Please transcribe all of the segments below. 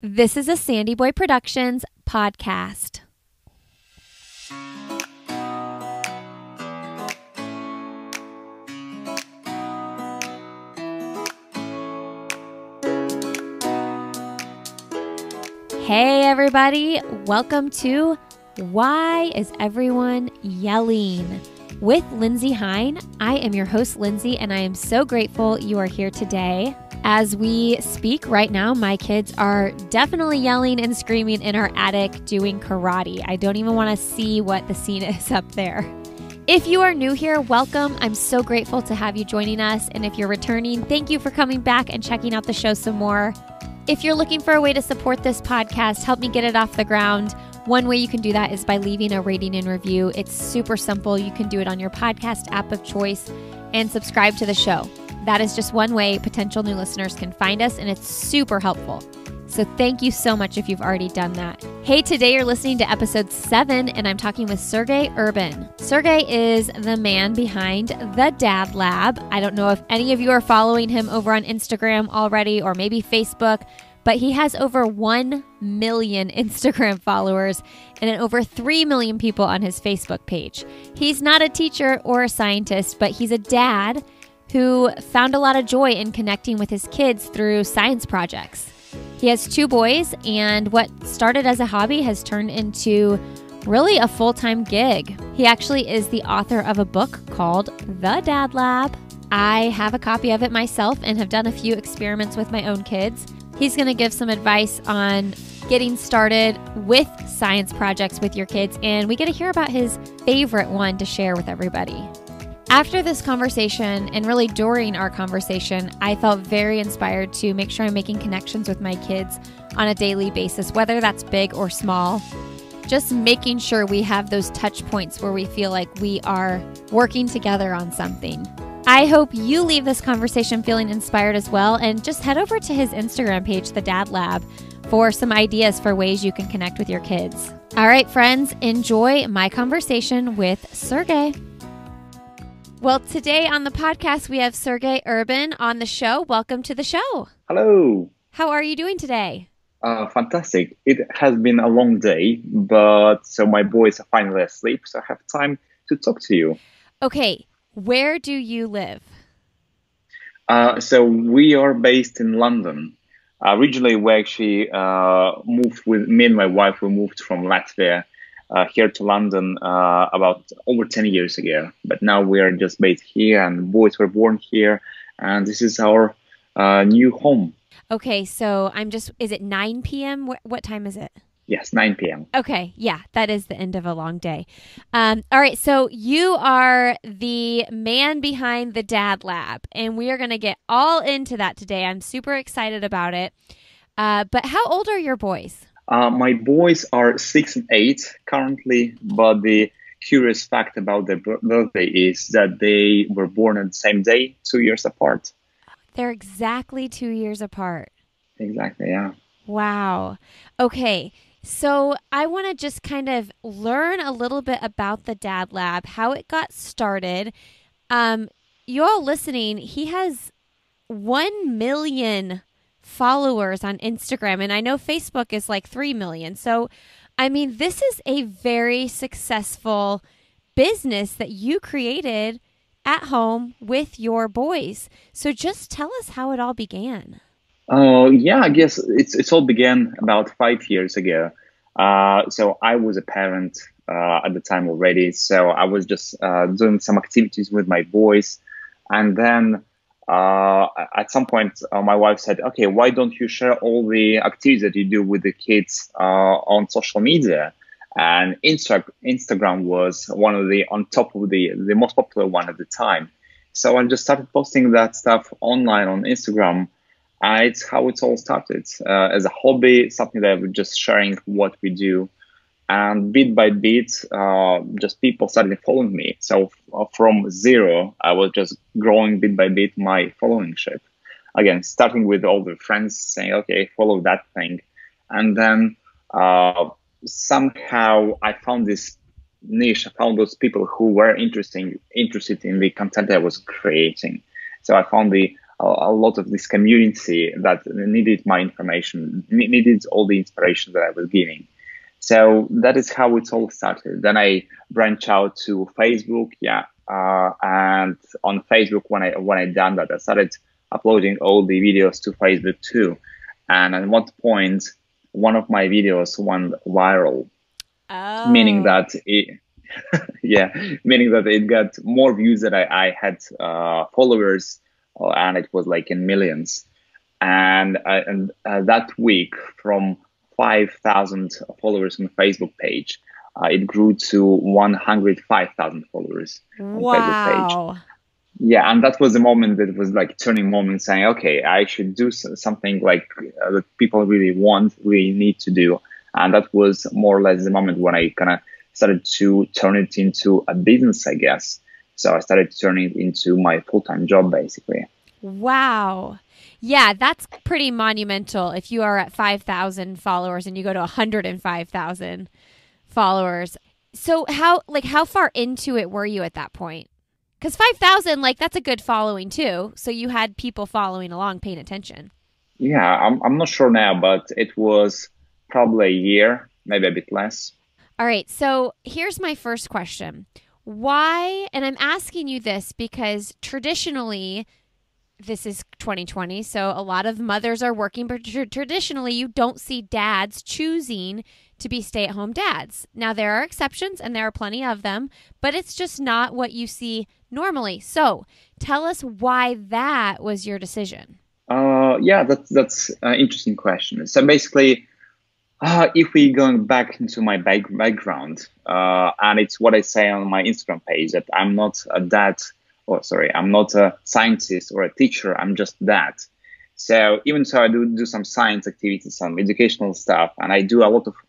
This is a Sandy Boy Productions podcast. Hey everybody, welcome to Why is Everyone Yelling? With Lindsay Hine. I am your host, Lindsay, and I am so grateful you are here today. As we speak right now, my kids are definitely yelling and screaming in our attic doing karate. I don't even want to see what the scene is up there. If you are new here, welcome. I'm so grateful to have you joining us. And if you're returning, thank you for coming back and checking out the show some more. If you're looking for a way to support this podcast, help me get it off the ground, one way you can do that is by leaving a rating and review. It's super simple. You can do it on your podcast app of choice and subscribe to the show. That is just one way potential new listeners can find us, and it's super helpful. So thank you so much if you've already done that. Hey, today you're listening to episode 7, and I'm talking with Sergei Urban. Sergei is the man behind the DadLab. I don't know if any of you are following him over on Instagram already, or maybe Facebook, but he has over 1 million Instagram followers and over 3 million people on his Facebook page. He's not a teacher or a scientist, but he's a dad who found a lot of joy in connecting with his kids through science projects. He has 2 boys, and what started as a hobby has turned into really a full-time gig. He actually is the author of a book called The DadLab. I have a copy of it myself and have done a few experiments with my own kids. He's going to give some advice on getting started with science projects with your kids, and we get to hear about his favorite one to share with everybody. After this conversation, and really during our conversation, I felt very inspired to make sure I'm making connections with my kids on a daily basis, whether that's big or small. Just making sure we have those touch points where we feel like we are working together on something. I hope you leave this conversation feeling inspired as well, and just head over to his Instagram page, the DadLab, for some ideas for ways you can connect with your kids. All right, friends, enjoy my conversation with Sergei. Well, today on the podcast, we have Sergei Urban on the show. Welcome to the show. Hello. How are you doing today? Fantastic. It has been a long day, but so my boys are finally asleep, so I have time to talk to you. Okay, where do you live? So we are based in London. Originally, we actually moved with me and my wife. We moved from Latvia here to London about over 10 years ago. But now we are just based here, and the boys were born here, and this is our new home. Okay, so is it 9 p.m.? What time is it? Yes, 9 p.m. Okay, yeah, that is the end of a long day. All right, so you are the man behind the DadLab, and we are going to get all into that today. I'm super excited about it. But how old are your boys? My boys are 6 and 8 currently, but the curious fact about their birthday is that they were born on the same day, 2 years apart. They're exactly 2 years apart. Exactly, yeah. Wow. Okay, so I want to just kind of learn a little bit about the DadLab, how it got started. You all listening, he has 1 million followers on Instagram, and I know Facebook is like 3 million. So, I mean, this is a very successful business that you created at home with your boys. So just tell us how it all began. Yeah, I guess it's all began about 5 years ago. So I was a parent at the time already. So I was just doing some activities with my boys, and then at some point, my wife said, okay, why don't you share all the activities that you do with the kids on social media? And Instagram was one of on top of the most popular one at the time. So I just started posting that stuff online on Instagram. It's how it all started as a hobby, something that we're just sharing what we do. And bit by bit, just people started following me. So from zero, I was just growing bit by bit my followingship. Again, starting with all the friends saying, okay, follow that thing. And then somehow I found this niche. I found those people who were interested in the content that I was creating. So I found the a lot of this community that needed my information, needed all the inspiration that I was giving. So that is how it all started. Then I branched out to Facebook, and on Facebook, when I done that, I started uploading all the videos to Facebook too. And at one point, one of my videos went viral, meaning Oh. that it, yeah, meaning that it got more views than I had followers, and it was like in millions. And that week, from 5,000 followers on the Facebook page, it grew to 105,000 followers on Facebook page. Wow. Yeah, and that was the moment that was like turning moment, saying, okay, I should do something like that people really want, really need to do. And that was more or less the moment when I kind of started to turn it into a business, I guess. So I started turning it into my full-time job, basically. Wow. Yeah, that's pretty monumental if you are at 5,000 followers and you go to 105,000 followers. So how far into it were you at that point? Cuz 5,000 like that's a good following too. So you had people following along paying attention. Yeah, I'm not sure now, but it was probably a year, maybe a bit less. All right. So here's my first question. Why, and I'm asking you this because traditionally this is 2020, so a lot of mothers are working, but traditionally you don't see dads choosing to be stay-at-home dads. Now there are exceptions and there are plenty of them, but it's just not what you see normally. So tell us why that was your decision. Yeah, that's an interesting question. So basically, if we going back into my background, and it's what I say on my Instagram page, that I'm not a dad, or sorry, I'm not a scientist or a teacher. I'm just that. So even so, I do some science activities, some educational stuff, and and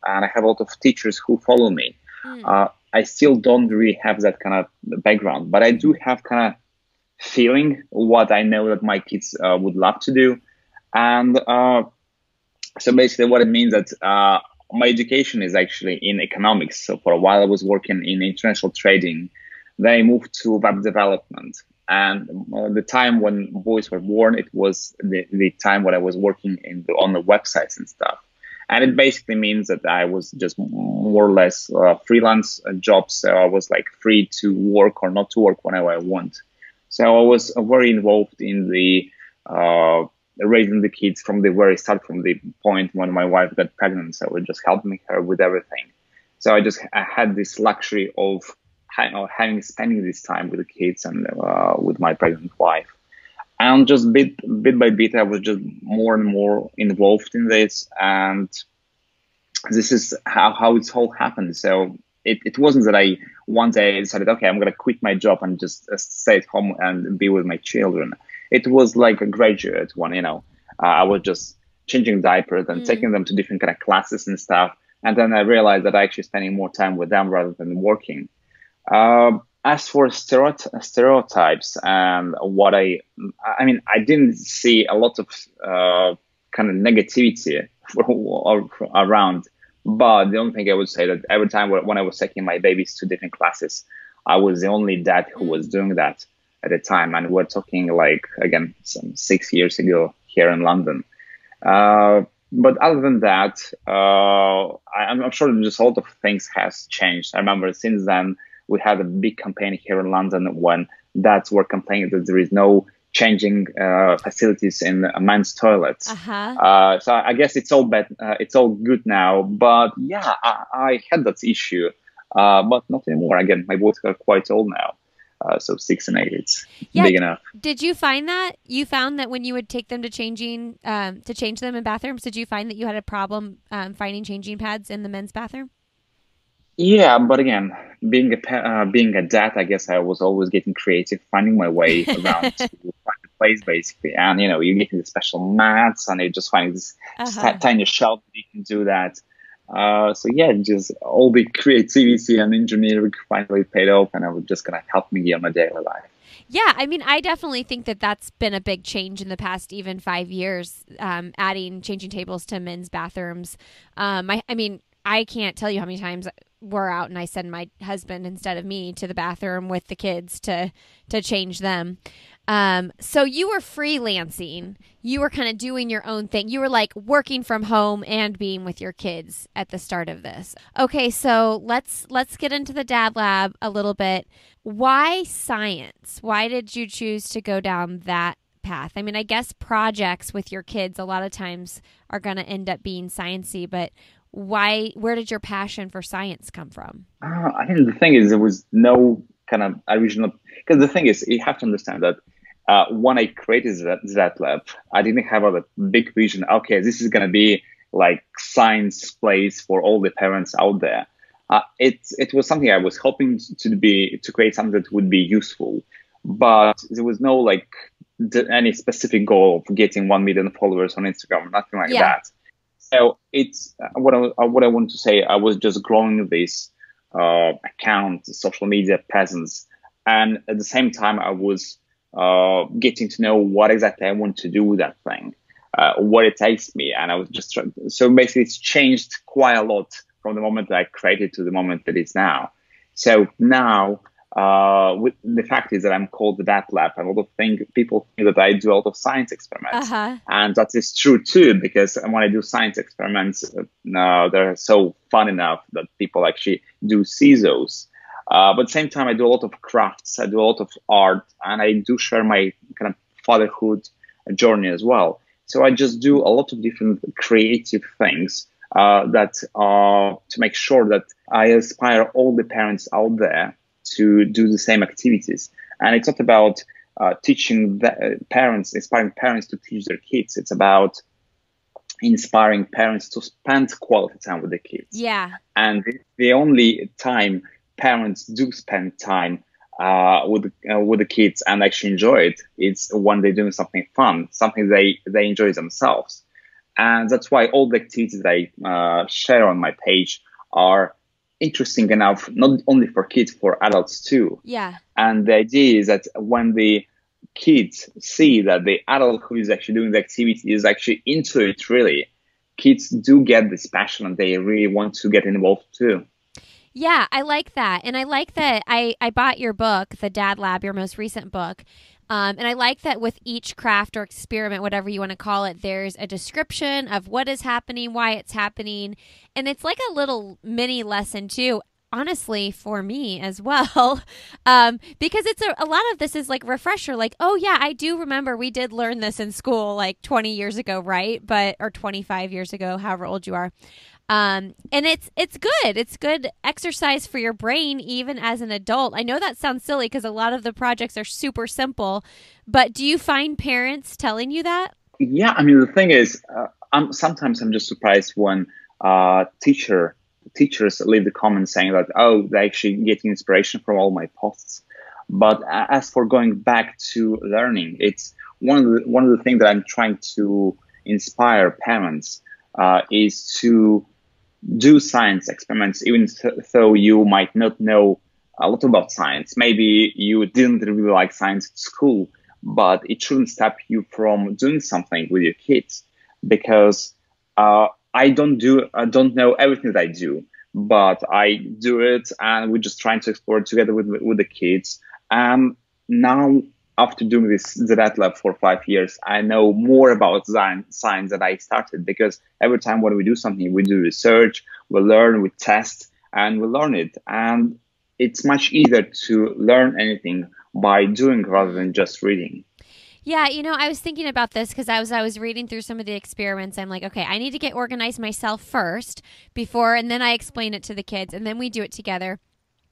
I have a lot of teachers who follow me. Mm. I still don't really have that kind of background, but I do have kind of feeling what I know that my kids would love to do, and so basically, what it means that my education is actually in economics. So for a while, I was working in international trading. Then I moved to web development. And the time when boys were born, it was the time when I was working on the websites and stuff. And it basically means that I was just more or less freelance jobs. So I was like free to work or not to work whenever I want. So I was very involved in the uh, raising the kids from the very start, from the point when my wife got pregnant. So I was just helping her with everything. So I had this luxury of having spending this time with the kids and with my pregnant wife. And just bit by bit, I was just more and more involved in this, and this is how it's all happened. So it wasn't that I one day decided, okay, I'm going to quit my job and just stay at home and be with my children. It was like a graduate one, I was just changing diapers and taking them to different kind of classes and stuff. And then I realized that I actually spending more time with them rather than working. As for stereotypes and I mean, I didn't see a lot of kind of negativity around. But the only thing I would say that every time when I was taking my babies to different classes, I was the only dad who was doing that at the time. And we're talking like, again, some 6 years ago here in London. But other than that, I'm sure that just a lot of things has changed. I remember since then, we had a big campaign here in London when dads were complaining that there is no changing facilities in men's toilets. So I guess it's all it's all good now. But yeah, I had that issue, but not anymore. Again, my boys are quite old now, so 6 and 8. It's big enough. Did you find that when you would take them to change them in bathrooms? Did you find that you had a problem finding changing pads in the men's bathroom? Yeah, but again, being a dad, I guess I was always getting creative, finding my way around to find the place basically. And you're getting the special mats, and you're just finding this tiny shelf that you can do that. So yeah, just all the creativity and engineering finally paid off, and it was just gonna help me on my daily life. Yeah, I mean, I definitely think that that's been a big change in the past even 5 years, adding changing tables to men's bathrooms. I mean, I can't tell you how many times we're out and I send my husband instead of me to the bathroom with the kids to change them. So you were freelancing. You were kind of doing your own thing. You were like working from home and being with your kids at the start of this. Okay, so let's get into the Dad Lab a little bit. Why science? Why did you choose to go down that path? I mean, I guess projects with your kids a lot of times are going to end up being sciencey, but where did your passion for science come from? I think the thing is, there was no kind of original, because the thing is, you have to understand that when I created that lab, I didn't have a big vision. Okay, this is going to be like science place for all the parents out there. It was something I was hoping to create something that would be useful, but there was no like any specific goal of getting 1 million followers on Instagram, nothing like that. So it's what I want to say. I was just growing this account, social media presence, and at the same time, I was getting to know what exactly I want to do with that thing, what it takes me, and I was just so basically it's changed quite a lot from the moment that I created to the moment that it's now. So now, with the fact is that I'm called the DadLab, and a lot of people think that I do a lot of science experiments, and that is true too. Because when I do science experiments, they're so fun enough that people actually do see those. But at the same time, I do a lot of crafts, I do a lot of art, and I do share my kind of fatherhood journey as well. So I just do a lot of different creative things to make sure that I inspire all the parents out there to do the same activities. And it's not about inspiring parents to teach their kids. It's about inspiring parents to spend quality time with the kids. Yeah. And the only time parents do spend time with the kids and actually enjoy it, it's when they're doing something fun, something they enjoy themselves. And that's why all the activities that I share on my page are interesting enough, not only for kids, for adults too. Yeah. And the idea is that when the kids see that the adult who is actually doing the activity is actually into it, really, kids do get this passion and they really want to get involved too. Yeah, I like that. And I like that I bought your book, The Dad Lab, your most recent book. And I like that with each craft or experiment, whatever you want to call it, there's a description of what is happening, why it's happening. And it's like a little mini lesson too, honestly, for me as well. Because it's a lot of this is like refresher, like, oh yeah, I do remember we did learn this in school like 20 years ago, right? Or 25 years ago, however old you are. And it's good. It's good exercise for your brain, even as an adult. I know that sounds silly because a lot of the projects are super simple, but do you find parents telling you that? Yeah, I mean, the thing is, sometimes I'm just surprised when teachers leave the comments saying that, oh, they're actually getting inspiration from all my posts. But as for going back to learning, it's one of the things that I'm trying to inspire parents is to do science experiments, even though you might not know a lot about science. Maybe you didn't really like science at school, but it shouldn't stop you from doing something with your kids. Because I don't know everything that I do, but I do it, and we're just trying to explore it together with the kids. And now, after doing the DadLab for 5 years, I know more about science than I started, because every time when we do something, we do research, we learn, we test, and we learn it. And it's much easier to learn anything by doing rather than just reading. Yeah, I was thinking about this because I was reading through some of the experiments. I'm like, okay, I need to get organized myself first and then I explain it to the kids, and then we do it together.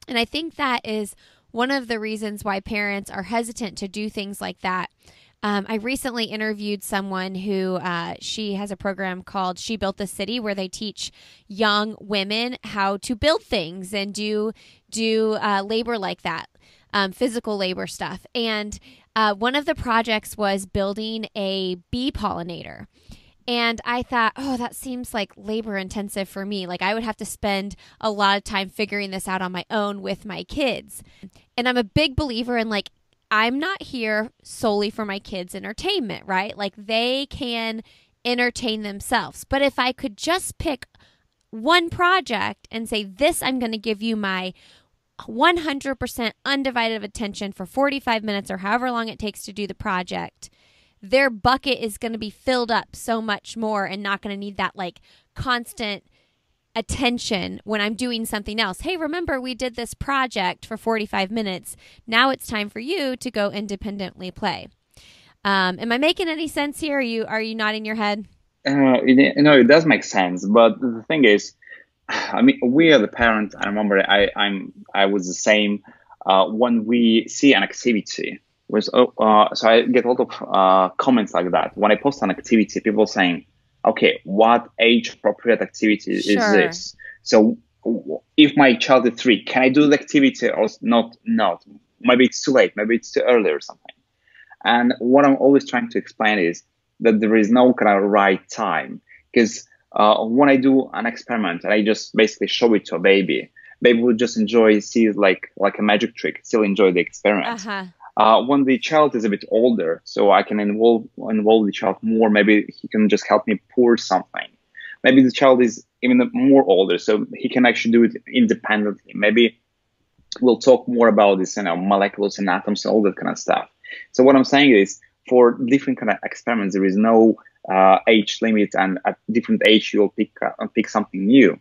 And I think that is one of the reasons why parents are hesitant to do things like that. I recently interviewed someone who she has a program called She Built the City, where they teach young women how to build things and do labor like that, physical labor stuff. And one of the projects was building a bee pollinator. And I thought, oh, that seems like labor intensive for me. Like I would have to spend a lot of time figuring this out on my own with my kids. And I'm a big believer in like, I'm not here solely for my kids' entertainment, right? Like they can entertain themselves. But if I could just pick one project and say, this, I'm going to give you my 100% undivided attention for 45 minutes or however long it takes to do the project, their bucket is going to be filled up so much more and not going to need that like constant attention when I'm doing something else. Hey, remember we did this project for 45 minutes. Now it's time for you to go independently play. Am I making any sense here? Are you nodding your head? It does make sense, but the thing is, I mean, we are the parents. I remember I was the same. When we see an activity, so I get a lot of comments like that. When I post an activity, people saying, "Okay, what age appropriate activity is this?" So if my child is 3, can I do the activity or not? Not. Maybe it's too late. Maybe it's too early or something. And what I'm always trying to explain is that there is no kind of right time. Because when I do an experiment and I just basically show it to a baby will just see it like a magic trick, still enjoy the experiment. When the child is a bit older, so I can involve the child more, maybe he can just help me pour something. Maybe the child is even more older, so he can actually do it independently. Maybe we'll talk more about this, molecules and atoms and all that kind of stuff. So what I'm saying is, for different kind of experiments, there is no age limit, and at different age you'll pick something new.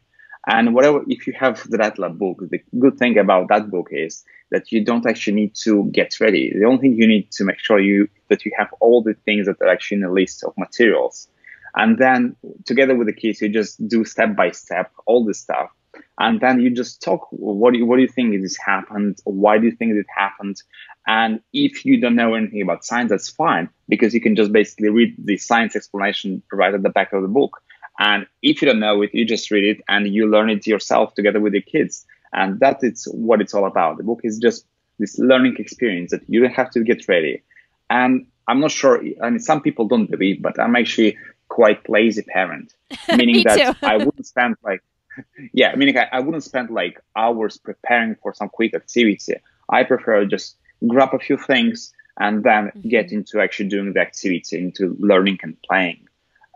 And whatever, if you have the DadLab book, the good thing about that book is that you don't actually need to get ready. The only thing you need to make sure that you have all the things that are actually in a list of materials. And then together with the kids, you just do step by step all this stuff. And then you just talk, what do you think this happened? Why do you think it happened? And if you don't know anything about science, that's fine, because you can just basically read the science explanation provided at the back of the book. And if you don't know it, you just read it and you learn it yourself together with your kids. And that is what it's all about. The book is just this learning experience that you don't have to get ready. And I'm not sure, I mean, some people don't believe, but I'm actually quite lazy parent, meaning that I wouldn't spend I wouldn't spend like hours preparing for some quick activity. I prefer just grab a few things and then get into actually doing the activity, into learning and playing.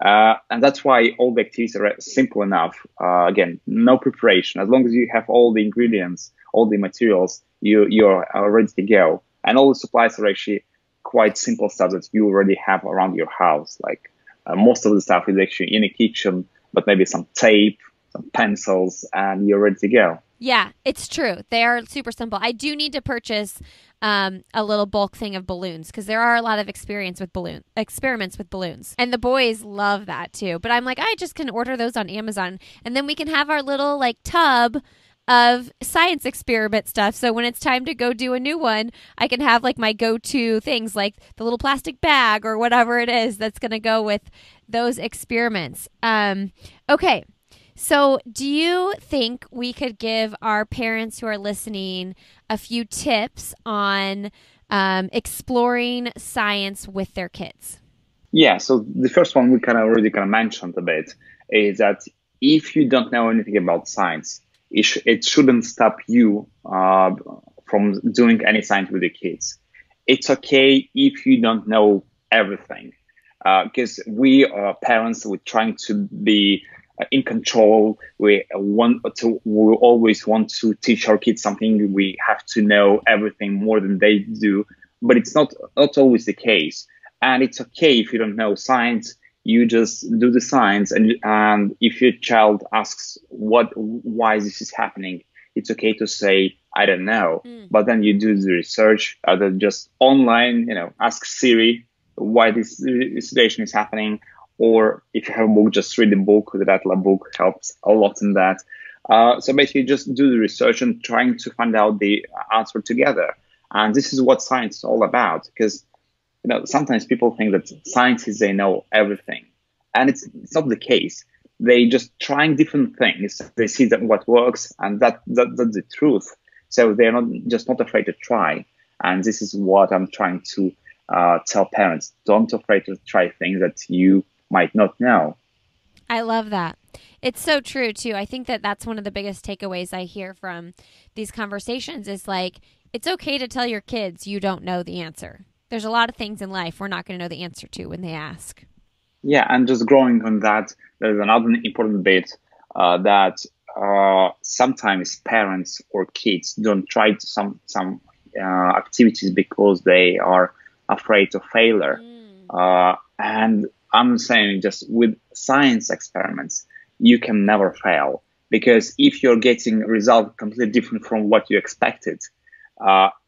And that's why all the activities are simple enough. Again, no preparation. As long as you have all the ingredients, all the materials, you're ready to go. And all the supplies are actually quite simple stuff that you already have around your house. Like most of the stuff is actually in a kitchen, but maybe some tape, some pencils, and you're ready to go. Yeah, it's true. They are super simple. I do need to purchase a little bulk thing of balloons, because there are a lot of experiments with balloons. And the boys love that too. But I'm like, I just can order those on Amazon. And then we can have our little like tub of science experiment stuff. So when it's time to go do a new one, I can have like my go-to things, like the little plastic bag or whatever it is that's going to go with those experiments. Okay. So do you think we could give our parents who are listening a few tips on exploring science with their kids? Yeah, so the first one we already mentioned a bit is that if you don't know anything about science, it shouldn't stop you from doing any science with your kids. It's okay if you don't know everything, because we are parents, we're trying to be in control. We always want to teach our kids something. We have to know everything more than they do, but it's not always the case. And it's okay if you don't know science. You just do the science, and if your child asks why this is happening, it's okay to say I don't know. But then you do the research, either just online, ask Siri why this situation is happening. Or if you have a book, just read the book. The DadLab book helps a lot in that. So basically just do the research and trying to find out the answer together. And this is what science is all about, because sometimes people think that scientists, they know everything. And it's not the case. They just trying different things. They see that what works, and that's the truth. So they're not afraid to try. And this is what I'm trying to tell parents. Don't afraid to try things that you might not know. I love that. It's so true too. I think that that's one of the biggest takeaways I hear from these conversations is like, it's okay to tell your kids you don't know the answer. There's a lot of things in life we're not going to know the answer to when they ask. Yeah, and just growing on that, there's another important bit that sometimes parents or kids don't try some activities because they are afraid of failure. And I'm saying just with science experiments, you can never fail, because if you're getting a result completely different from what you expected,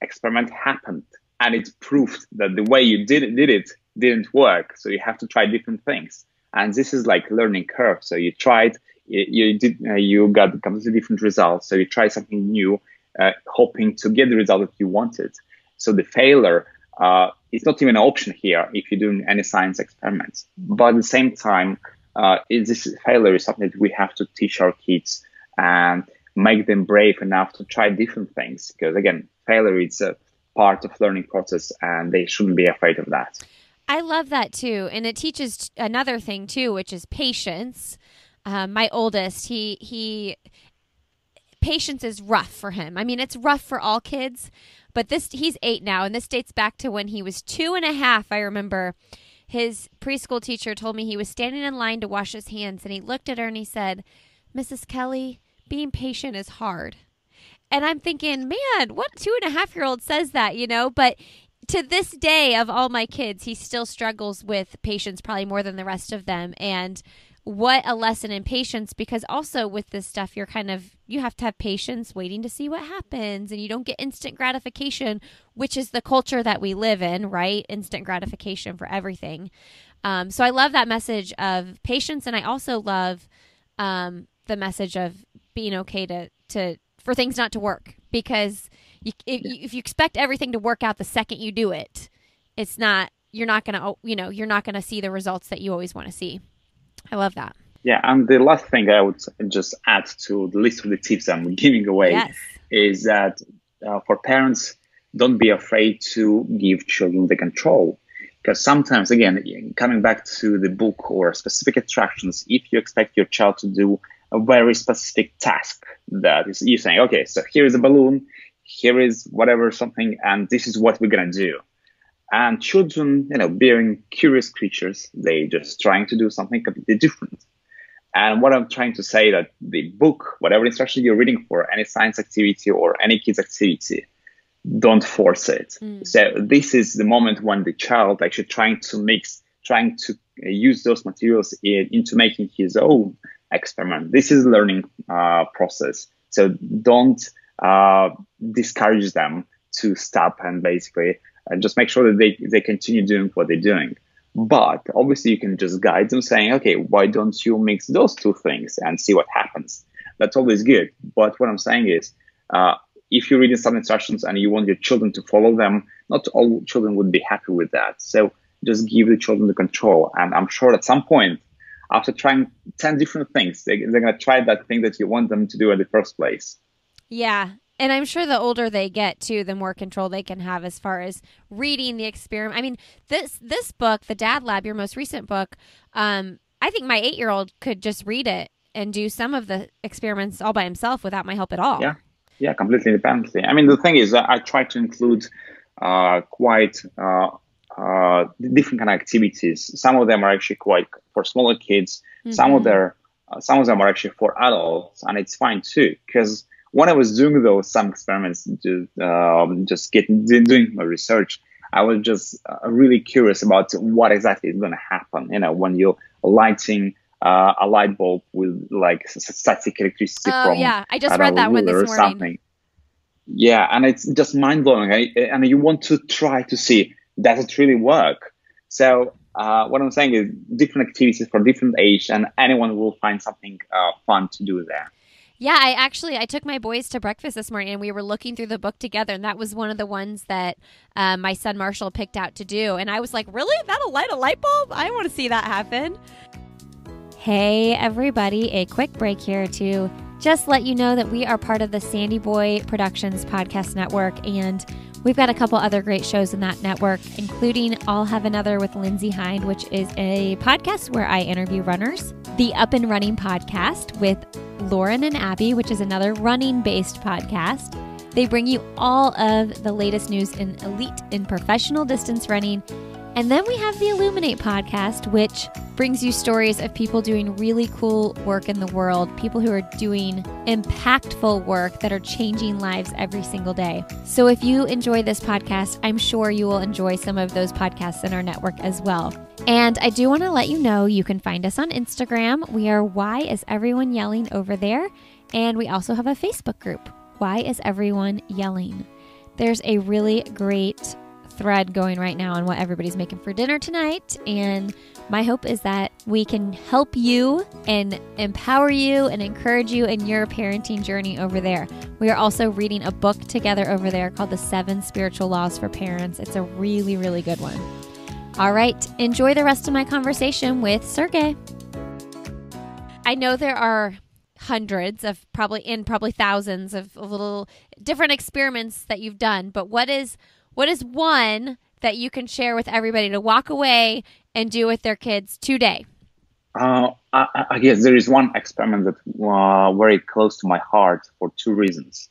experiment happened and it proved that the way you did it didn't work. So you have to try different things. And this is like learning curve. So you tried, you got completely different results. So you try something new, hoping to get the result that you wanted. So the failure is not even an option here if you're doing any science experiments. But at the same time, this failure is something that we have to teach our kids and make them brave enough to try different things. Because again, failure is a part of learning process, and they shouldn't be afraid of that. I love that too. And it teaches another thing too, which is patience. My oldest, he patience is rough for him. I mean, it's rough for all kids, but he's 8 now, and this dates back to when he was 2.5. I remember his preschool teacher told me he was standing in line to wash his hands, and he looked at her and he said, "Mrs. Kelly, being patient is hard." And I'm thinking, man, what 2.5-year-old says that, But to this day, of all my kids, he still struggles with patience probably more than the rest of them. And what a lesson in patience, because also with this stuff, you have to have patience waiting to see what happens, and you don't get instant gratification, which is the culture that we live in, right? Instant gratification for everything. So I love that message of patience. And I also love the message of being okay for things not to work, because if you expect everything to work out the second you do it, you're not going to see the results that you always want to see. I love that. Yeah, and the last thing I would just add to the list of the tips I'm giving away is that for parents, don't be afraid to give children the control. Because sometimes, again, coming back to the book or specific instructions, if you expect your child to do a very specific task, that is, you're saying, okay, so here is a balloon, here is whatever something, and this is what we're going to do. And children, being curious creatures, they just trying to do something completely different. And what I'm trying to say that the book, whatever instruction you're reading for any science activity or any kids activity, don't force it. So this is the moment when the child actually trying to use those materials into making his own experiment. This is learning process. So don't discourage them to stop and basically just make sure that they continue doing what they're doing. But obviously you can just guide them saying, okay, why don't you mix those two things and see what happens? That's always good. But what I'm saying is, if you're reading some instructions and you want your children to follow them, not all children would be happy with that. So just give the children the control. And I'm sure at some point, after trying 10 different things, they're going to try that thing that you want them to do in the first place. Yeah. And I'm sure the older they get, too, the more control they can have as far as reading the experiment. I mean, this book, the DadLab, your most recent book, I think my 8-year-old could just read it and do some of the experiments all by himself without my help at all. Yeah, completely independently. I mean, the thing is, I try to include quite different kind of activities. Some of them are actually quite for smaller kids. Mm-hmm. Some of them are actually for adults, and it's fine too. Because when I was doing some experiments, doing my research, I was just really curious about what exactly is going to happen. When you're lighting a light bulb with like static electricity from I just read that one this morning. Something. Yeah, and it's just mind blowing. And you want to try to see, does it really work? So what I'm saying is different activities for different age, and anyone will find something fun to do there. Yeah, I took my boys to breakfast this morning and we were looking through the book together, and that was one of the ones that my son Marshall picked out to do. And I was like, really? That'll light a light bulb? I want to see that happen. Hey, everybody, a quick break here to just let you know that we are part of the Sandy Boy Productions podcast network, and we've got a couple other great shows in that network, including I'll Have Another with Lindsay Hind, which is a podcast where I interview runners, the Up and Running podcast with Lauren and Abby, which is another running-based podcast. They bring you all of the latest news in elite and professional distance running, And then we have the Illuminate podcast, which brings you stories of people doing really cool work in the world, people who are doing impactful work that are changing lives every single day. So if you enjoy this podcast, I'm sure you will enjoy some of those podcasts in our network as well. And I do want to let you know you can find us on Instagram. We are Why Is Everyone Yelling over there? And we also have a Facebook group, Why Is Everyone Yelling? There's a really great thread going right now on what everybody's making for dinner tonight, and my hope is that we can help you and empower you and encourage you in your parenting journey over there. We are also reading a book together over there called The 7 Spiritual Laws for Parents. It's a really, really good one. All right, enjoy the rest of my conversation with Sergei. I know there are hundreds of probably thousands of little different experiments that you've done, but what is one that you can share with everybody to walk away and do with their kids today? I guess there is one experiment that very close to my heart for 2 reasons.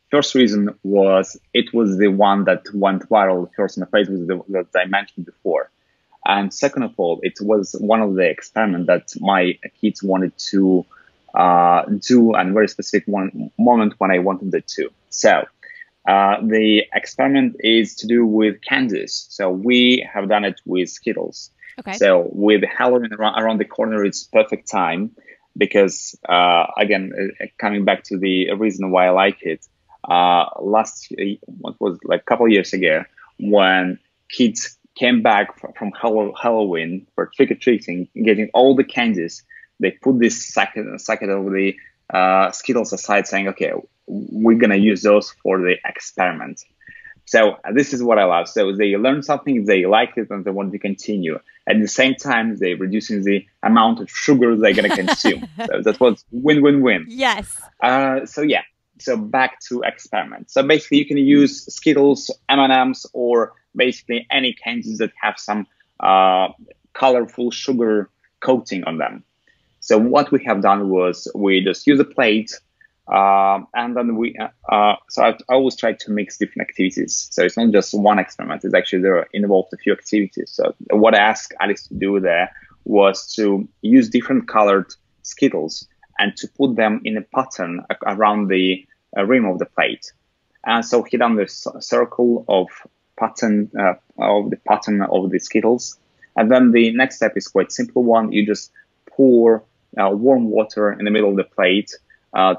First reason was it was the one that went viral first in the phrase was that I mentioned before. And second of all, it was one of the experiments that my kids wanted to do and very specific one moment when I wanted it to. So the experiment is to do with candies. So we have done it with Skittles. Okay. So with Halloween around the corner, it's perfect time because, again, coming back to the reason why I like it, a couple of years ago, when kids came back from Halloween for trick-or-treating, getting all the candies, they put this sacket of the Skittles aside, saying, okay, we're going to use those for the experiment. So this is what I love. So they learn something, they like it, and they want to continue. At the same time, they're reducing the amount of sugar they're going to consume. So that was win-win-win. Yes. So back to experiment. So basically, you can use Skittles, M&Ms, or basically any candies that have some colorful sugar coating on them. So what we have done was we just use a plate, and then so I always try to mix different activities. So it's not just one experiment. It's actually there involved a few activities. So what I asked Alice to do there was to use different colored Skittles and to put them in a pattern around the rim of the plate. And so he done this circle of pattern of the Skittles. And then the next step is quite simple one. You just pour warm water in the middle of the plate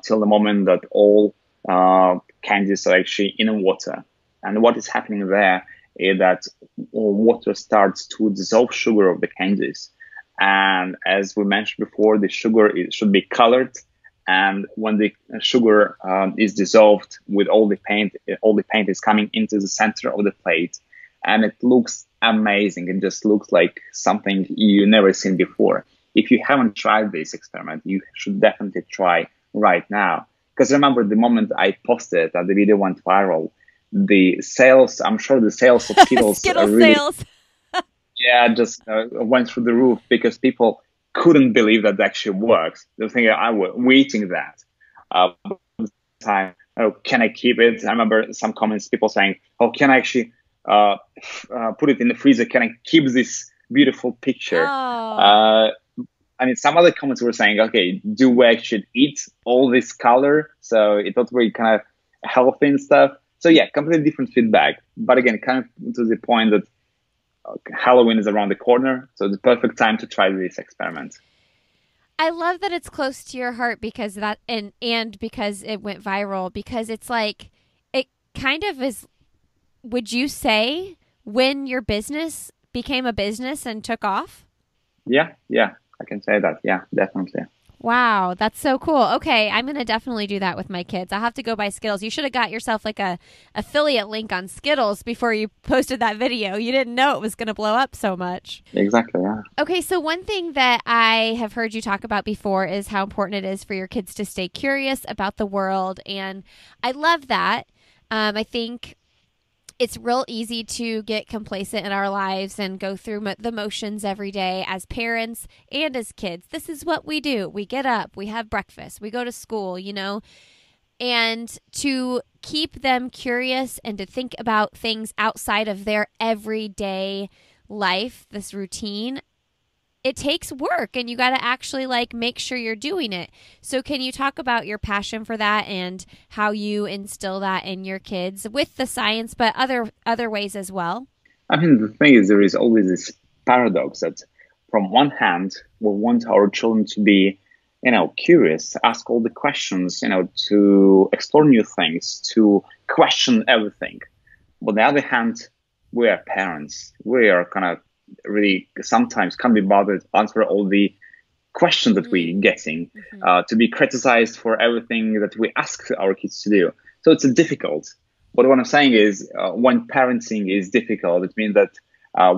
till the moment that all candies are actually in water. And what is happening there is that water starts to dissolve sugar of the candies. And as we mentioned before, the sugar should be colored. And when the sugar is dissolved with all the paint is coming into the center of the plate. And it looks amazing. It just looks like something you never seen before. If you haven't tried this experiment, you should definitely try right now. Because remember, the moment I posted and the video went viral, I'm sure the sales of Skittles sales. just went through the roof because people couldn't believe that actually works. They think I was waiting that. Can I keep it? I remember some comments, people saying, can I actually put it in the freezer? Can I keep this beautiful picture? Oh. Some other comments were saying, okay, do we actually eat all this color? So it's not very kind of healthy and stuff. So yeah, completely different feedback. But again, kind of to the point that Halloween is around the corner. So it's the perfect time to try this experiment. I love that it's close to your heart because and because it went viral, because it's like, it kind of is, would you say, when your business became a business and took off? Yeah, I can say that. Yeah, definitely. Wow, that's so cool. Okay, I'm going to definitely do that with my kids. I'll have to go buy Skittles. You should have got yourself like a affiliate link on Skittles before you posted that video. You didn't know it was going to blow up so much. Exactly, yeah. Okay, so one thing that I have heard you talk about before is how important it is for your kids to stay curious about the world, and I love that. I think it's real easy to get complacent in our lives and go through the motions every day as parents and as kids. This is what we do. We get up, we have breakfast, we go to school, and to keep them curious and to think about things outside of their everyday life, this routine, it takes work and you got to actually like make sure you're doing it. So can you talk about your passion for that and how you instill that in your kids with the science, but other ways as well? I mean, the thing is, there is always this paradox that, from one hand, we want our children to be, curious, ask all the questions, to explore new things, to question everything. But on the other hand, we are parents. We are kind of really sometimes can't be bothered to answer all the questions that we're getting, to be criticized for everything that we ask our kids to do. So it's difficult. But what I'm saying is, when parenting is difficult, it means that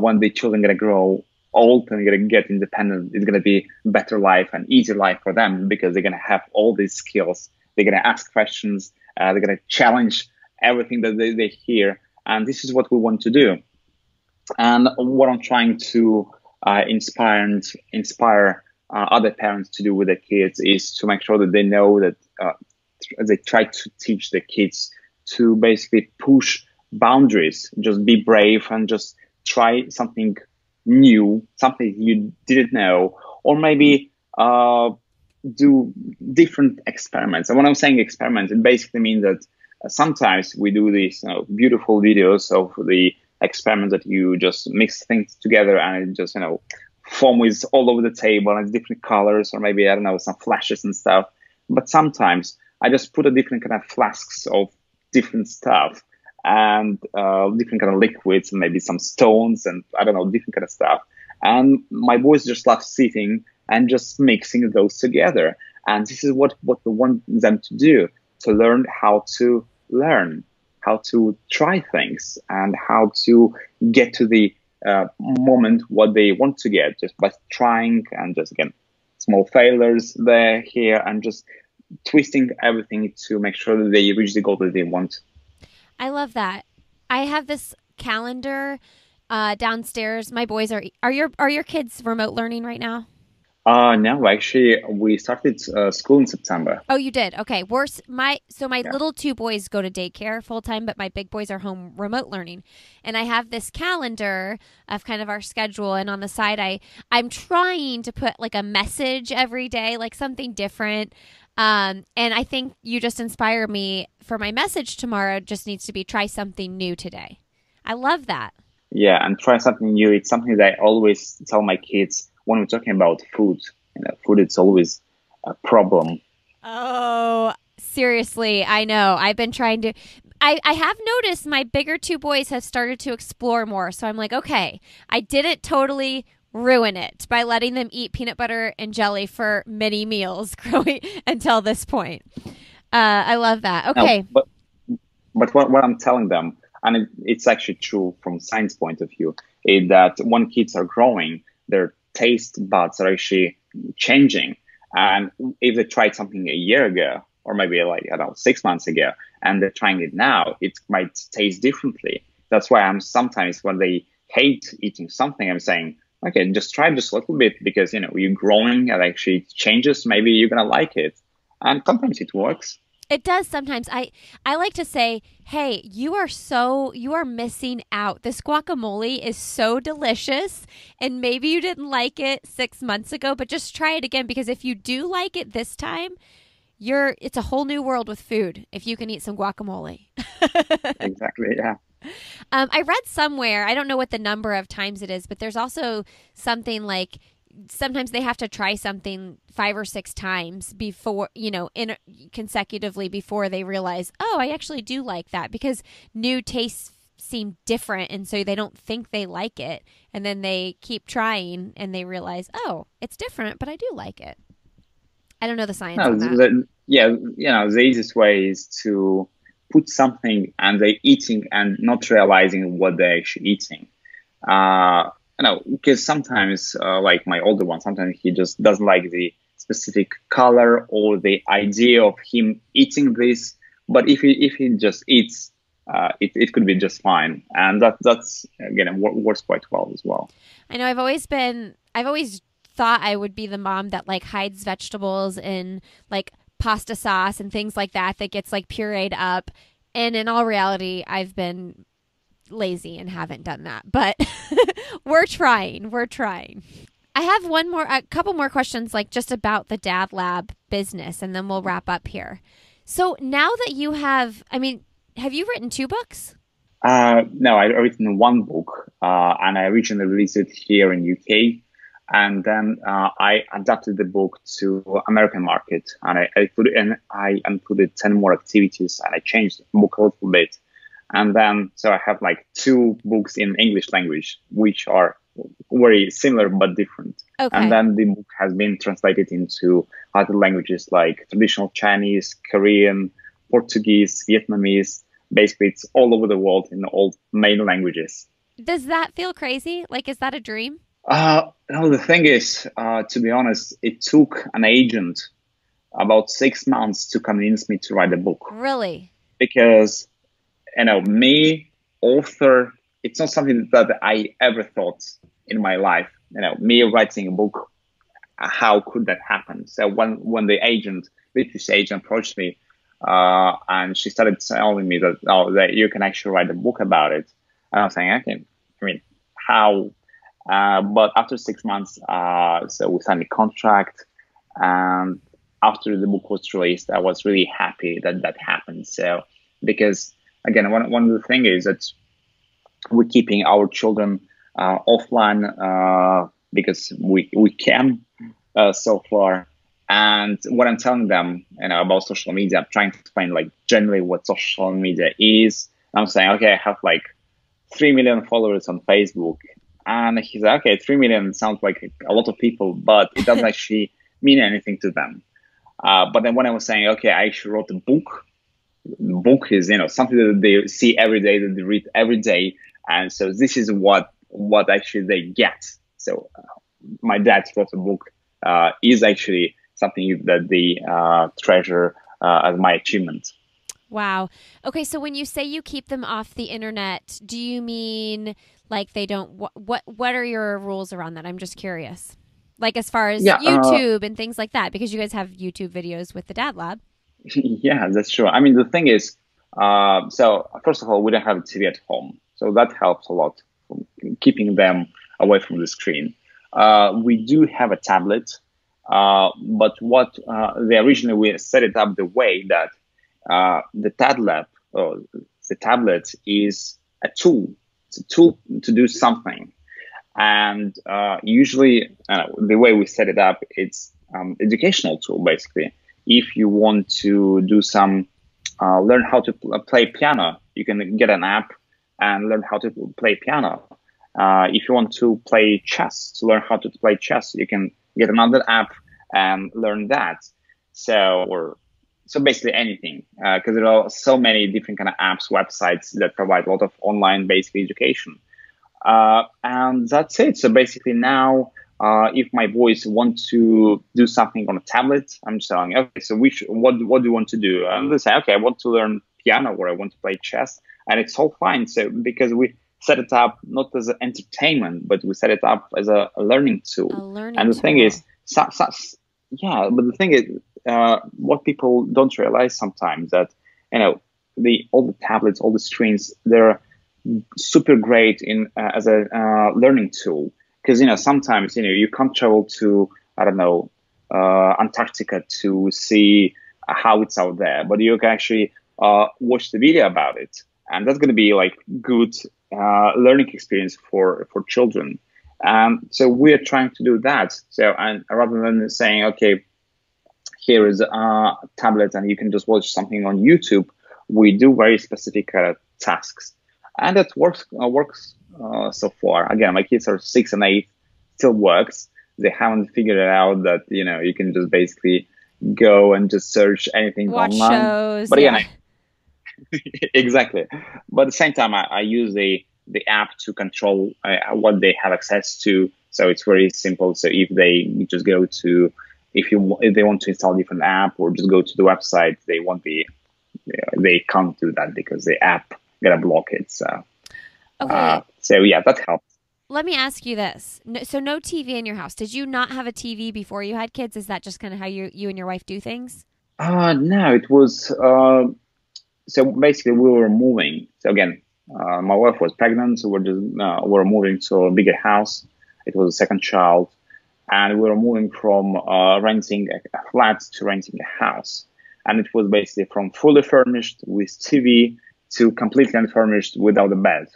when the children are going to grow old and going to get independent, it's going to be a better life and easier life for them because they're going to have all these skills. They're going to ask questions. They're going to challenge everything that they hear. And this is what we want to do. And what I'm trying to inspire other parents to do with their kids is to make sure that they know that they try to teach the kids to basically push boundaries, just be brave and just try something new, something you didn't know, or maybe do different experiments. And when I'm saying experiments, it basically means that sometimes we do these beautiful videos of the experiments that you just mix things together and it just, foam is all over the table and it's different colors, or maybe, I don't know, some flashes and stuff. But sometimes I just put a different kind of flasks of different stuff and different kind of liquids and maybe some stones and I don't know, different kind of stuff. And my boys just love sitting and just mixing those together. And this is what we want them to do, to learn how to try things and how to get to the moment what they want to get just by trying and just, again, small failures there, here, and just twisting everything to make sure that they reach the goal that they want. I love that. I have this calendar downstairs. My boys are your kids remote learning right now? No, actually, we started school in September. Oh, you did? Okay. My Yeah. little two boys go to daycare full time, but my big boys are home remote learning. And I have this calendar of kind of our schedule, and on the side I'm trying to put like a message every day, like something different. And I think you just inspire me for my message tomorrow. Just needs to be try something new today. I love that. Yeah, and try something new. It's something that I always tell my kids when we're talking about food. Food is always a problem. Oh, seriously. I know. I've been trying to. I have noticed my bigger two boys have started to explore more. So I'm like, okay, I didn't totally ruin it by letting them eat peanut butter and jelly for many meals growing until this point. I love that. Okay. No, but what I'm telling them, and it's actually true from science point of view, is that when kids are growing, their taste buds are actually changing. And if they tried something a year ago, or maybe like, I don't know, 6 months ago, and they're trying it now, it might taste differently. That's why I'm sometimes, when they hate eating something, I'm saying, okay, just try just a little bit because, you're growing and actually it changes. Maybe you're going to like it. And sometimes it works. It does sometimes. I like to say, hey, you are missing out. This guacamole is so delicious, and maybe you didn't like it 6 months ago, but just try it again, because if you do like it this time, it's a whole new world with food if you can eat some guacamole. Exactly, yeah. I read somewhere, I don't know what the number of times it is, but there's also something like sometimes they have to try something 5 or 6 times before, consecutively before they realize, oh, I actually do like that, because new tastes seem different. And so they don't think they like it. And then they keep trying and they realize, oh, it's different, but I do like it. I don't know the science on that. The easiest way is to put something and they're eating and not realizing what they're actually eating. Because sometimes, like my older one, sometimes he just doesn't like the specific color or the idea of him eating this. But if he just eats, it could be just fine, and that's again works quite well as well. I know. I've always thought I would be the mom that like hides vegetables in like pasta sauce and things like that gets like pureed up, and in all reality, I've been lazy and haven't done that, but we're trying. We're trying. I have a couple more questions, like just about the DadLab business, and then we'll wrap up here. So now that you have you written 2 books? No, I've written one book, and I originally released it here in UK, and then I adapted the book to American market, and I included 10 more activities, and I changed the book a little bit, and then so I have like 2 books in English language, which are very similar but different. Okay. And then the book has been translated into other languages like traditional Chinese, Korean, Portuguese, Vietnamese. Basically, it's all over the world in all main languages. Does that feel crazy? Like, is that a dream? No, the thing is, to be honest, it took an agent about 6 months to convince me to write a book. Really? Because, me, author, it's not something that I ever thought in my life. Me writing a book, how could that happen? So when the British agent approached me, and she started telling me that you can actually write a book about it. And I was saying, okay, how? But after 6 months, so we signed a contract, and after the book was released, I was really happy that happened. So because again, one of the things is that we're keeping our children offline because we can so far. And what I'm telling them, about social media, I'm trying to explain like generally what social media is. I'm saying, okay, I have like 3 million followers on Facebook, and he's like, okay, 3 million sounds like a lot of people, but it doesn't actually mean anything to them. But then when I was saying, okay, I actually wrote a book. The book is something that they see every day, that they read every day, and so this is what actually they get. So my dad wrote a book is actually something that they treasure as my achievement. Wow. Okay, so when you say you keep them off the internet, do you mean like they don't? What are your rules around that? I'm just curious. Like as far as YouTube and things like that, because you guys have YouTube videos with the DadLab. Yeah, that's true. I mean, the thing is, so first of all, we don't have a TV at home, so that helps a lot from keeping them away from the screen. We do have a tablet. But what they originally we set it up the way that the DadLab, the tablet is a tool. It's a tool to do something, and usually the way we set it up, it's educational tool basically. If you want to do some learn how to play piano, you can get an app and learn how to play piano. If you want to play chess, to learn how to play chess, you can get another app and learn that. So basically anything, because there are so many different kind of apps, websites that provide a lot of online basic education. And that's it. So basically now, if my boys want to do something on a tablet, I'm saying, okay, so what do you want to do? And they say, okay, I want to learn piano or I want to play chess, and it's all fine. So because we set it up not as an entertainment, but we set it up as a learning tool. And the thing is, yeah, but the thing is, what people don't realize sometimes that all the tablets, all the screens, they're super great in as a learning tool, because sometimes you can't travel to Antarctica to see how it's out there, but you can actually watch the video about it, and that's going to be like good learning experience for children. So we're trying to do that. So, and rather than saying, okay, here is a tablet and you can just watch something on YouTube, we do very specific tasks, and it works so far. Again, my kids are 6 and 8, still works. They haven't figured it out that you can just basically go and just search anything watch online. Shows, but again, exactly. But at the same time, I use the app to control what they have access to. So it's very simple. So if they just go to, if they want to install a different app or just go to the website, they can't do that because the app gonna block it. So, okay. So yeah, that helps. Let me ask you this. So no TV in your house. Did you not have a TV before you had kids? Is that just kind of how you and your wife do things? No, it was, so basically we were moving. So again, My wife was pregnant, so we're moving to a bigger house. It was a second child, and we were moving from renting a flat to renting a house. And it was basically from fully furnished with TV to completely unfurnished without a bed.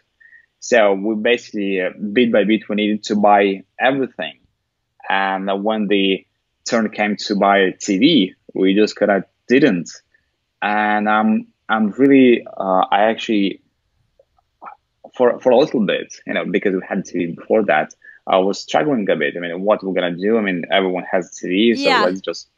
So we basically, bit by bit, we needed to buy everything. And when the turn came to buy a TV, we just kind of didn't. And I'm really, I actually, for a little bit, because we had TV before that, I was struggling a bit. I mean, what we're gonna do? I mean, everyone has TV, so Yeah. let's just.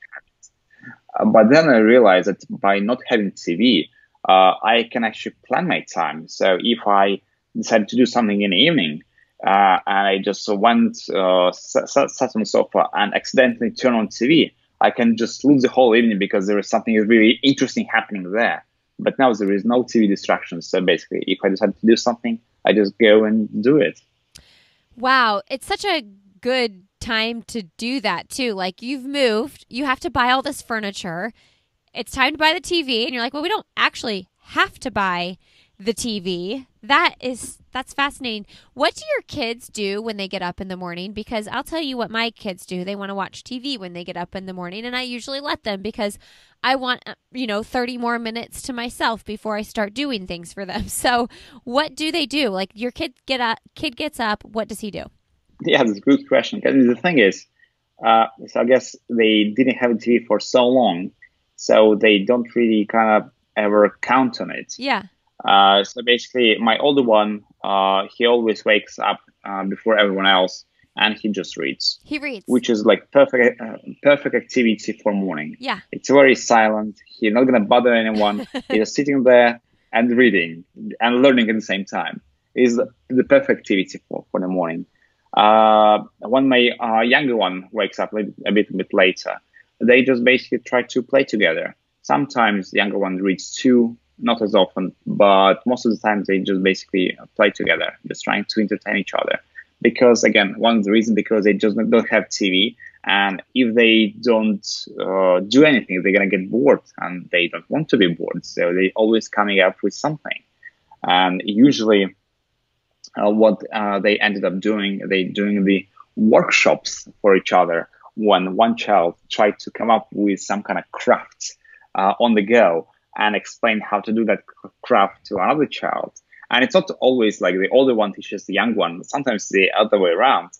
But then I realized that by not having TV, I can actually plan my time. So if I decide to do something in the evening, and I just went, sat on the sofa and accidentally turn on TV, I can just lose the whole evening because there is something really interesting happening there. But now there is no TV distractions. So basically, if I decide to do something, I just go and do it. Wow. It's such a good time to do that too. Like you've moved, you have to buy all this furniture. It's time to buy the TV. And you're like, well, we don't actually have to buy the TV. That's fascinating. What do your kids do when they get up in the morning? Because I'll tell you what my kids do. They want to watch TV when they get up in the morning, and I usually let them because I want 30 more minutes to myself before I start doing things for them. So, what do they do? Like your kid gets up, what does he do? Yeah, that's a good question. Because the thing is, so I guess they didn't have a TV for so long, so they don't really kind of ever count on it. Yeah. So basically, my older one, he always wakes up before everyone else, and he just reads. He reads, which is like perfect activity for morning. Yeah. It's very silent. He's not gonna bother anyone. He's just sitting there and reading and learning at the same time. Is the perfect activity for the morning. When my younger one wakes up a bit later, they just basically try to play together. Sometimes the younger one reads too, not as often, but most of the time they just basically play together, just trying to entertain each other. Because again, one of the reasons because they just don't have TV, and if they don't do anything, they're gonna get bored, and they don't want to be bored, so they always coming up with something. And usually, what they ended up doing, they doing the workshops for each other. When one child tried to come up with some kind of craft on the go and explain how to do that craft to another child. And it's not always like the older one teaches the young one. Sometimes the other way around.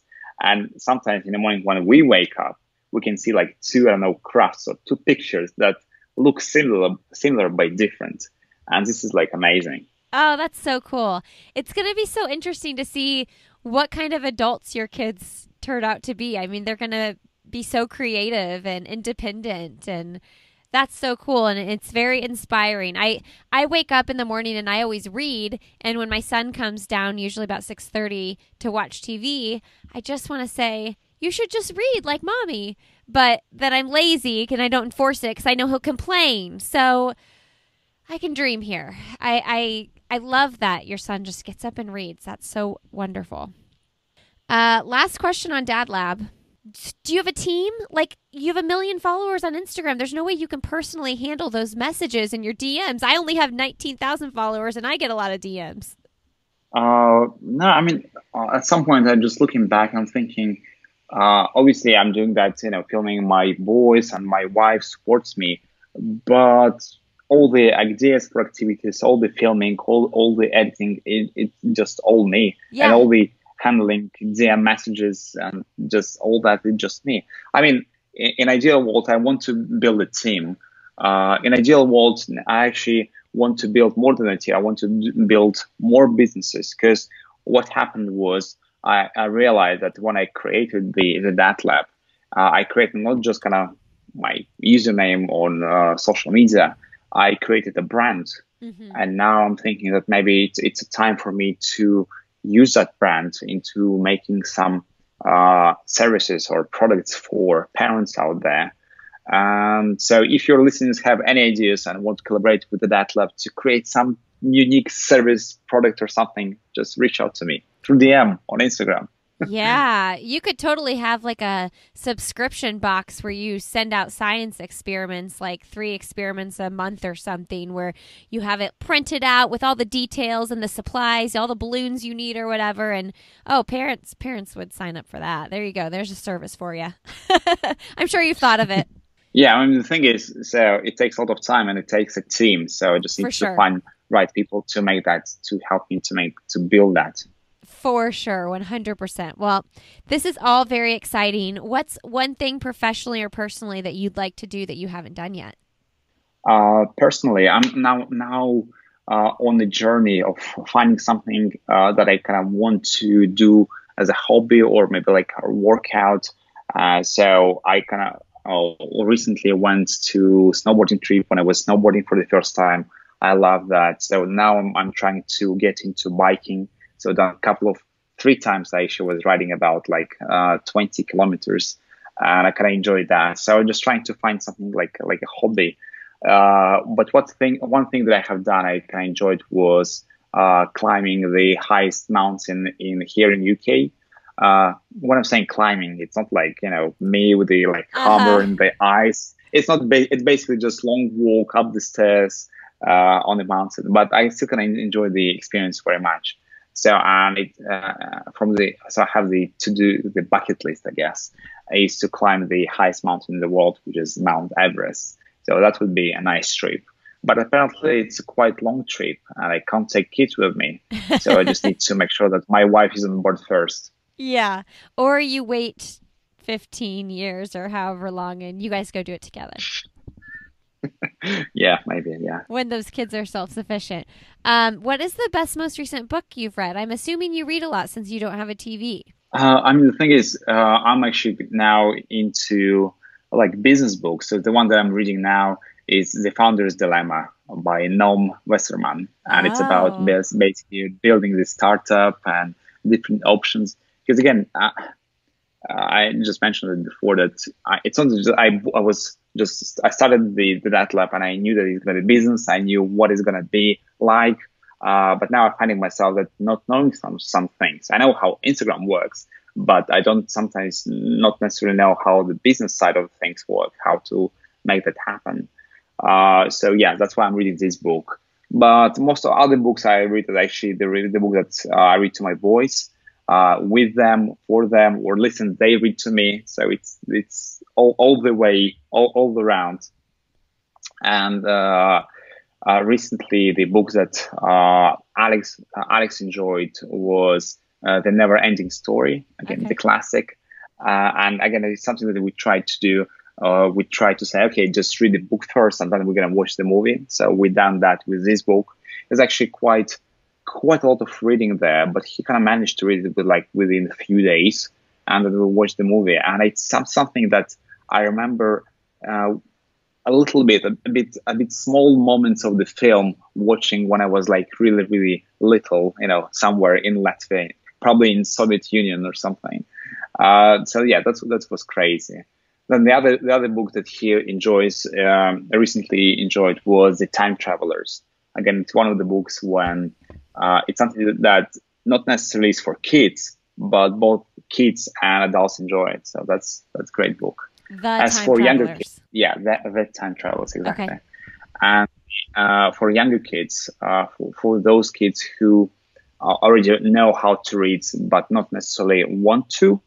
And sometimes in the morning when we wake up, we can see like two, crafts or two pictures that look similar but different. And this is like amazing. Oh, that's so cool. It's going to be so interesting to see what kind of adults your kids turn out to be. I mean, they're going to be so creative and independent, and that's so cool, and it's very inspiring. I wake up in the morning and I always read, and when my son comes down, usually about 6:30 to watch TV, I just want to say, you should just read like mommy, but then I'm lazy and I don't enforce it because I know he'll complain. So I can dream here. I love that your son just gets up and reads. That's so wonderful. Last question on DadLab. Do you have a team? Like, you have 1 million followers on Instagram. There's no way you can personally handle those messages in your DMs. I only have 19,000 followers, and I get a lot of DMs. No, I mean, at some point, I'm just looking back, I'm thinking, obviously, I'm doing that, filming my boys, and my wife supports me. But all the ideas for activities, all the filming, all the editing, it's just all me. Yeah. And all the handling DM messages and just all that is just me. I mean, in ideal world, I want to build a team. In ideal world, I actually want to build more than a team. I want to build more businesses, because what happened was I realized that when I created the DadLab, I created not just kind of my username on social media. I created a brand, and now I'm thinking that maybe it's a time for me to use that brand into making some services or products for parents out there. So if your listeners have any ideas and want to collaborate with the DadLab to create some unique service, product or something, just reach out to me through DM on Instagram. Yeah, you could totally have like a subscription box where you send out science experiments, like 3 experiments a month or something, where you have it printed out with all the details and the supplies, all the balloons you need or whatever. And oh, parents would sign up for that. There you go. There's a service for you. I'm sure you've thought of it. Yeah, I mean the thing is, so it takes a lot of time and it takes a team. So I just For need to sure. find right people to make that, to help me to build that. For sure, 100%. Well, this is all very exciting. What's one thing professionally or personally that you'd like to do that you haven't done yet? Personally, I'm now on the journey of finding something that I kind of want to do as a hobby or maybe like a workout. So I kind of recently went to snowboarding trip when I was snowboarding for the first time. I love that. So now I'm trying to get into biking. So done a couple of 3 times I actually was riding about like 20 kilometers, and I kind of enjoyed that. So I'm just trying to find something like a hobby. But one thing that I have done I kind of enjoyed was climbing the highest mountain in here in UK. When I'm saying climbing, it's not like, me with the like Uh hammer huh. in the ice. It's not. It's basically just long walk up the stairs on the mountain. But I still kind of enjoy the experience very much. So and it from the so I have the to do the bucket list, I guess, is to climb the highest mountain in the world, which is Mount Everest. So that would be a nice trip. But apparently it's a quite long trip and I can't take kids with me. So I just need to make sure that my wife is on board first. Yeah. Or you wait 15 years or however long and you guys go do it together Yeah, maybe. Yeah. when those kids are self sufficient. What is the best, most recent book you've read? I'm assuming you read a lot since you don't have a TV. I mean, the thing is, I'm actually now into like business books. So the one that I'm reading now is The Founder's Dilemma by Noam Westerman, and it's about Oh. basically building this startup and different options. Because again, I just mentioned it before that it's not just I started the DadLab and I knew that it's going to be business. I knew what it's going to be like. But now I'm finding myself that not knowing some things. I know how Instagram works, but I don't sometimes not necessarily know how the business side of things work, how to make that happen. So yeah, that's why I'm reading this book. But most of other books I read are actually the book that I read to my boys, with them, for them, or listen, they read to me. So it's all the way, all around. And recently, the book that Alex enjoyed was The Never Ending Story. Again, the Okay. classic. And again, it's something that we try to do. We try to say, okay, just read the book first, and then we're gonna watch the movie. So we done that with this book. There's actually quite a lot of reading there, but he kind of managed to read it within a few days, and then we watched the movie. And it's something that I remember. A little bit, a bit small moments of the film watching when I was like really, really little, somewhere in Latvia, probably in Soviet Union or something. So yeah, that was crazy. Then the other book that he enjoys, recently enjoyed, was The Time Travelers. Again, it's one of the books when it's something that not necessarily is for kids, but both kids and adults enjoy it. So that's a great book. The As Time for younger kids, Travelers. yeah, that time travels Okay. exactly. And for younger kids, for those kids who already know how to read but not necessarily want to,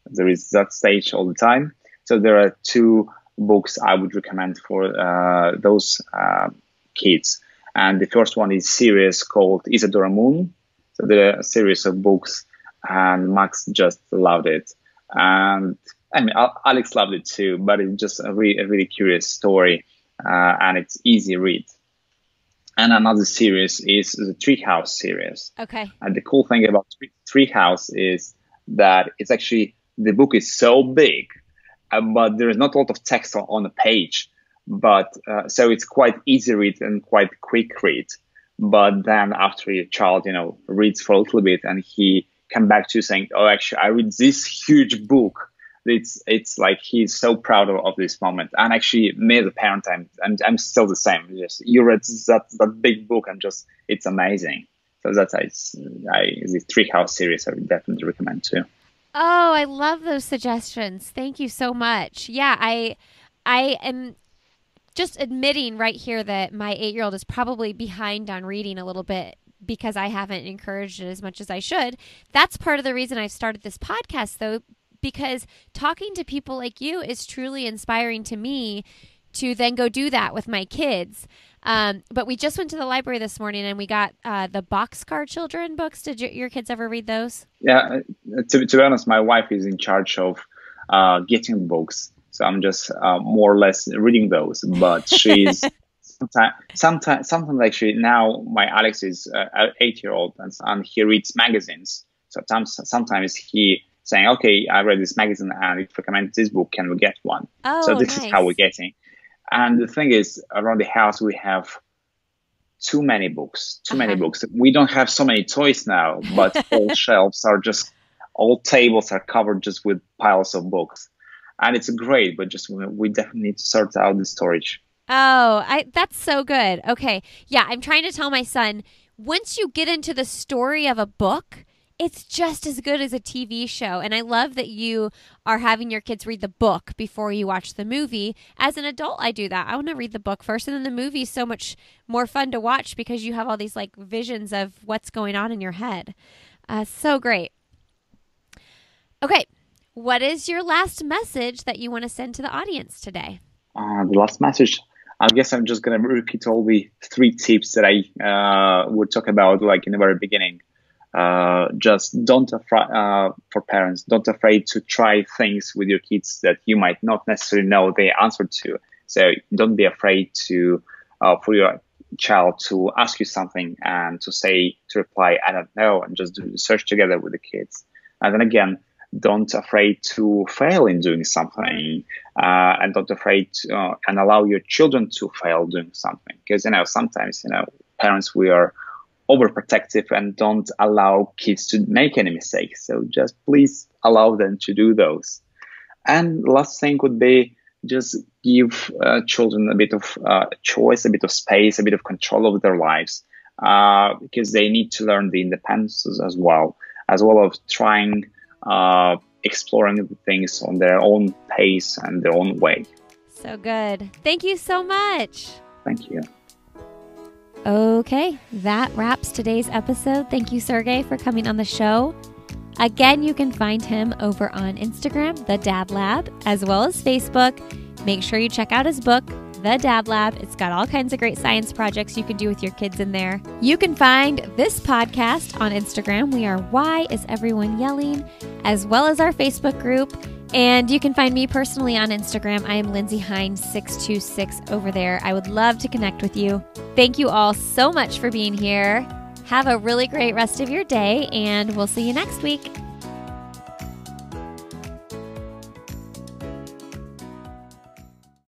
there is that stage all the time. So there are 2 books I would recommend for those kids. And the first one is series called Isadora Moon. So there are a series of books, and Max just loved it. And I mean, Alex loved it too, but it's just a really curious story, and it's easy read. And another series is the Treehouse series. Okay. And the cool thing about Treehouse is that it's actually the book is so big, but there is not a lot of text on the page. But so it's quite easy read and quite quick read. But then after your child, reads for a little bit, and he come back to you saying, "Oh, actually, I read this huge book." It's like he's so proud of this moment. And actually, me as a parent, I'm still the same. Just you read that big book, and just it's amazing. So that's the Treehouse series I would definitely recommend too. Oh, I love those suggestions. Thank you so much. Yeah, I am just admitting right here that my 8-year-old is probably behind on reading a little bit because I haven't encouraged it as much as I should. That's part of the reason I've started this podcast, though, because talking to people like you is truly inspiring to me to then go do that with my kids. But we just went to the library this morning and we got the Boxcar Children books. Did your kids ever read those? Yeah, to be honest, my wife is in charge of getting books, so I'm just more or less reading those. But she's sometimes actually now my Alex is an 8-year-old and he reads magazines. Sometimes he saying, "Okay, I read this magazine and it recommends this book. Can we get one?" So Oh, this is how we're nice. getting. And the thing is, around the house we have too many books, too many Uh-huh. books. We don't have so many toys now, but all shelves are just, all tables are covered just with piles of books. And it's great, but just we definitely need to sort out the storage. Oh, I that's so good. Okay. Yeah, I'm trying to tell my son once you get into the story of a book, it's just as good as a TV show. And I love that you are having your kids read the book before you watch the movie. As an adult, I do that. I want to read the book first, and then the movie is so much more fun to watch because you have all these like visions of what's going on in your head. So great. Okay. What is your last message that you want to send to the audience today? The last message, I guess I'm just going to repeat all the three tips that I would talk about like in the very beginning. Just don't for parents, don't afraid to try things with your kids that you might not necessarily know the answer to. So don't be afraid to for your child to ask you something and to reply I don't know, and just do research together with the kids. And then again, don't afraid to fail in doing something, and don't afraid to, and allow your children to fail doing something, because sometimes parents, we are overprotective and don't allow kids to make any mistakes. So just please allow them to do those. And last thing would be just give children a bit of choice, a bit of space, a bit of control over their lives, because they need to learn the independence as well of trying, exploring things on their own pace and their own way. So good. Thank you so much. Thank you. Okay, that wraps today's episode. Thank you, Sergei, for coming on the show. Again, you can find him over on Instagram, the DadLab, as well as Facebook. Make sure you check out his book, The DadLab. It's got all kinds of great science projects you can do with your kids in there. You can find this podcast on Instagram. We are Why Is Everyone Yelling, as well as our Facebook group. And you can find me personally on Instagram. I am Lindsay Hine 626 over there. I would love to connect with you. Thank you all so much for being here. Have a really great rest of your day, and we'll see you next week.